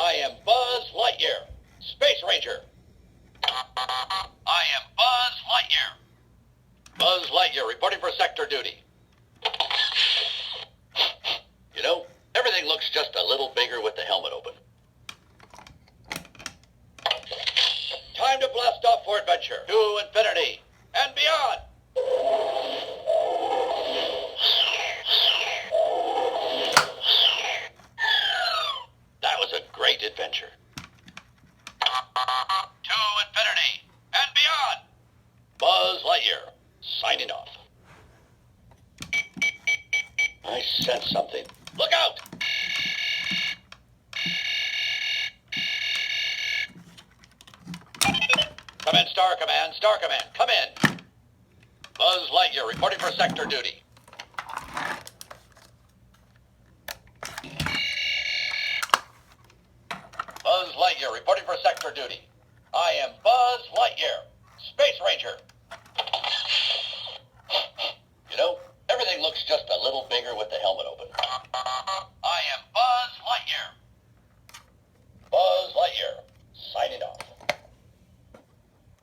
I am Buzz Lightyear, Space Ranger. I am Buzz Lightyear. Buzz Lightyear reporting for sector duty. You know, everything looks just a little bigger with the helmet open. Time to blast off for adventure to infinity and beyond. That was a great adventure. To infinity and beyond. Buzz Lightyear, signing off. I sense something. Look out! Come in, Star Command, Star Command, come in. Buzz Lightyear reporting for sector duty. Buzz Lightyear reporting for sector duty. I am Buzz Lightyear, Space Ranger. You know, everything looks just a little bigger with the helmet open.